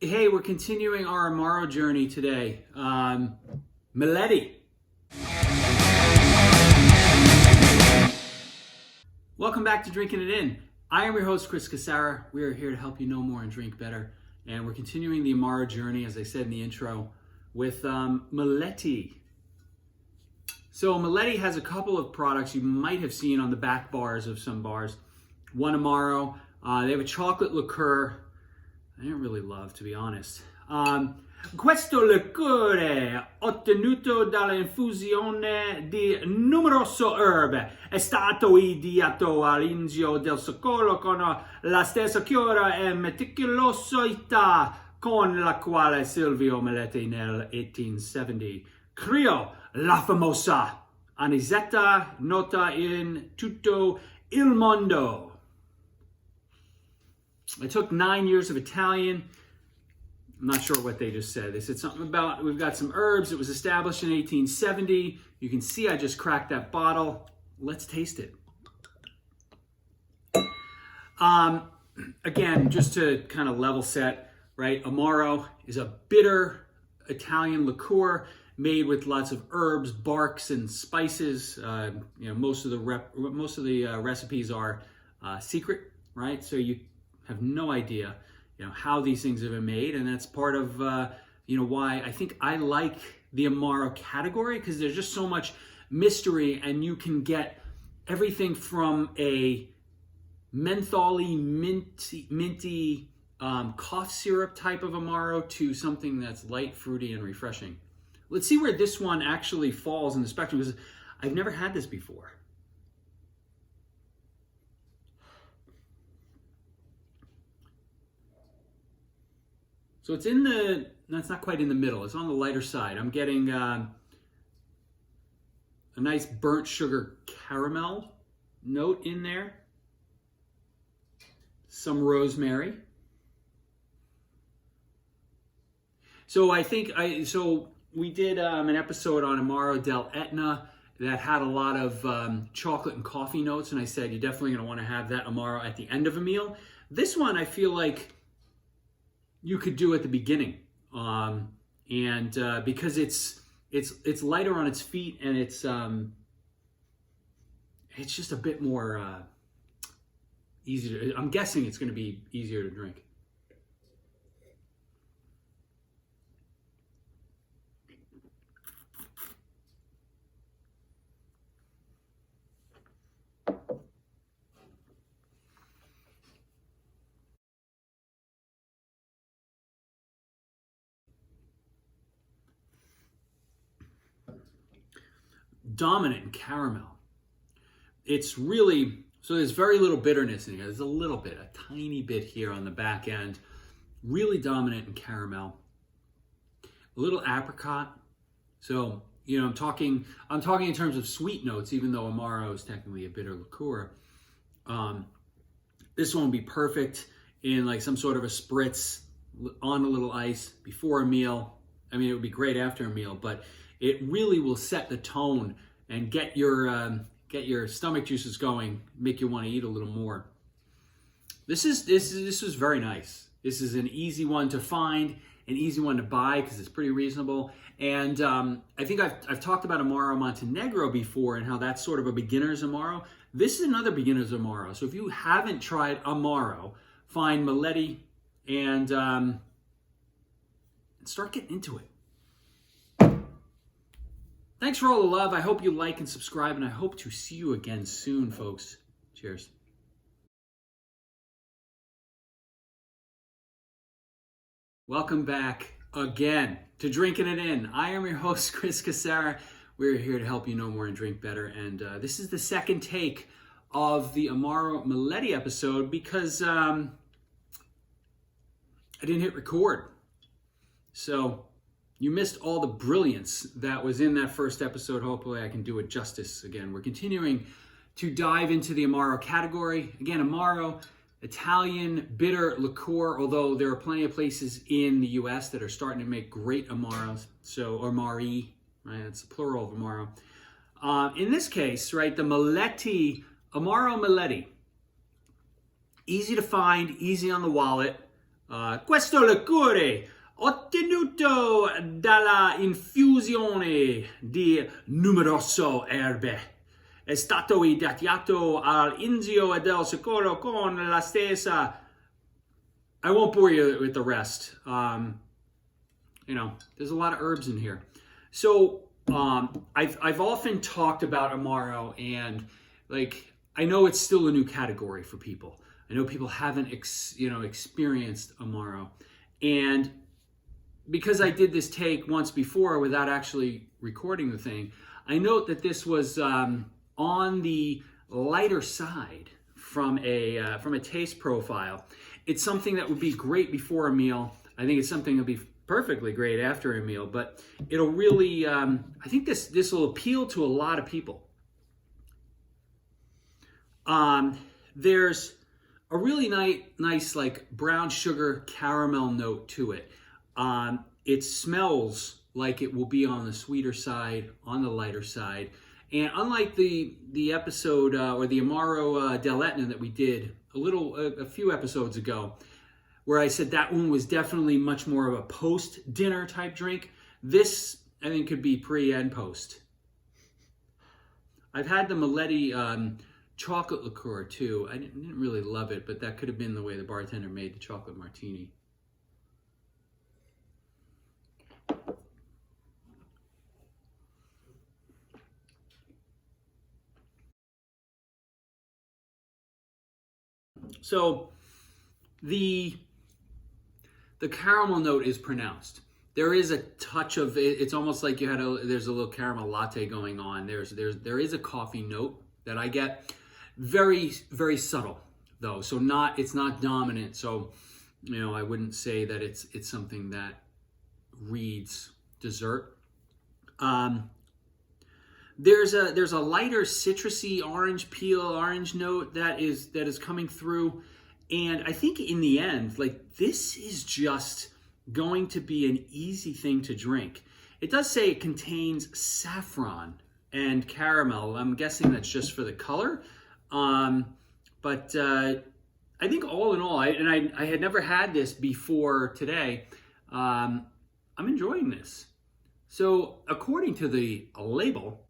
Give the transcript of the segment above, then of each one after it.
Hey, we're continuing our Amaro journey today. Meletti. Welcome back to Drinking It In. I am your host, Chris Casara. We are here to help you know more and drink better. And we're continuing the Amaro journey, as I said in the intro, with Meletti. So Meletti has a couple of products you might have seen on the back bars of some bars. One Amaro. They have a chocolate liqueur I didn't really love, to be honest. Questo liquore, ottenuto dall'infusione di numerose erbe, è stato ideato all'inizio del secolo con la stessa cura e meticolosità con la quale Silvio Meletti nel 1870 creò la famosa anisetta nota in tutto il mondo. I took 9 years of Italian. I'm not sure what they just said. They said something about, we've got some herbs. It was established in 1870. You can see I just cracked that bottle. Let's taste it. Again, just to kind of level set, right? Amaro is a bitter Italian liqueur made with lots of herbs, barks, and spices. Most of the recipes are secret, right? So you have no idea, how these things have been made, and that's part of, why I think I like the Amaro category, because there's just so much mystery, and you can get everything from a mentholy, minty cough syrup type of Amaro to something that's light, fruity, and refreshing. Let's see where this one actually falls in the spectrum, because I've never had this before. So it's it's not quite in the middle. It's on the lighter side. I'm getting a nice burnt sugar caramel note in there. Some rosemary. So we did an episode on Amaro del Etna that had a lot of chocolate and coffee notes, and I said you're definitely going to want to have that Amaro at the end of a meal. This one I feel like you could do at the beginning, because it's lighter on its feet, and it's just a bit more easier. I'm guessing it's going to be easier to drink. Dominant in caramel. It's really, so there's very little bitterness in here. There's a tiny bit here on the back end. Really dominant in caramel. A little apricot. So, I'm talking in terms of sweet notes, even though Amaro is technically a bitter liqueur. This one would be perfect in like some sort of a spritz on a little ice before a meal. I mean, it would be great after a meal, but it really will set the tone and get your stomach juices going, make you want to eat a little more. This was very nice. This is an easy one to find, an easy one to buy because it's pretty reasonable. And I think I've talked about Amaro Montenegro before and how that's sort of a beginner's Amaro. This is another beginner's Amaro. So if you haven't tried Amaro, find Meletti and start getting into it. Thanks for all the love. I hope you like and subscribe, and I hope to see you again soon, folks. Cheers. Welcome back again to Drinking It In. I am your host, Chris Casara. We're here to help you know more and drink better. And this is the second take of the Amaro Meletti episode because I didn't hit record. So you missed all the brilliance that was in that first episode. Hopefully I can do it justice again. We're continuing to dive into the Amaro category. Again, Amaro, Italian bitter liqueur, although there are plenty of places in the US that are starting to make great Amaros. So, or Amari, right? That's the plural of Amaro. In this case, right, the Meletti, Amaro Meletti. Easy to find, easy on the wallet. Questo liquore ottenuto dalla infusione di numerose erbe è stato ideato all'inizio del secolo con la stessa. I won't bore you with the rest. There's a lot of herbs in here. So I've often talked about Amaro, and I know it's still a new category for people. I know people haven't experienced Amaro, and because I did this take once before without actually recording the thing, I note that this was on the lighter side from a taste profile. It's something that would be great before a meal. I think it's something that would be perfectly great after a meal, but it'll really, I think this will appeal to a lot of people. There's a really nice like brown sugar caramel note to it. It smells like it will be on the sweeter side, on the lighter side. And unlike the episode or the Amaro dell'Etna that we did a few episodes ago, where I said that one was definitely much more of a post-dinner type drink, this I think could be pre and post. I've had the Meletti chocolate liqueur too. I didn't really love it, but that could have been the way the bartender made the chocolate martini. So the caramel note is pronounced. There is a touch of it. It's almost like there's a little caramel latte going on. There is a coffee note that I get. Very, very subtle though. So it's not dominant. So, I wouldn't say that it's something that reads dessert. There's a lighter citrusy orange note that is coming through, and I think in the end, this is just going to be an easy thing to drink. It does say it contains saffron and caramel. I'm guessing that's just for the color, but I think all in all, I had never had this before today. I'm enjoying this. So according to the label,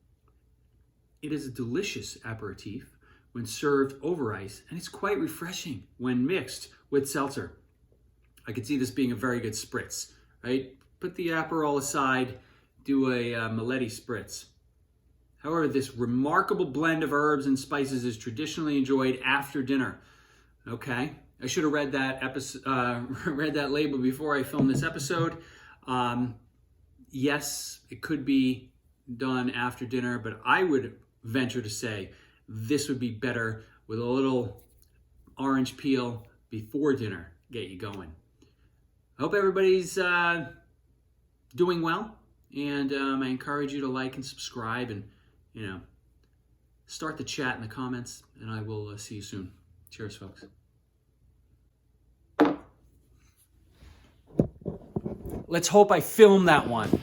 it is a delicious aperitif when served over ice, and it's quite refreshing when mixed with seltzer. I could see this being a very good spritz, right? Put the Aperol aside, do a Meletti spritz. However, this remarkable blend of herbs and spices is traditionally enjoyed after dinner. Okay, I should have read that label before I filmed this episode. Yes, it could be done after dinner, but I would venture to say this would be better with a little orange peel before dinner. Get you going. I hope everybody's doing well, and I encourage you to like and subscribe, and start the chat in the comments, and I will see you soon. Cheers, folks. Let's hope I filmed that one.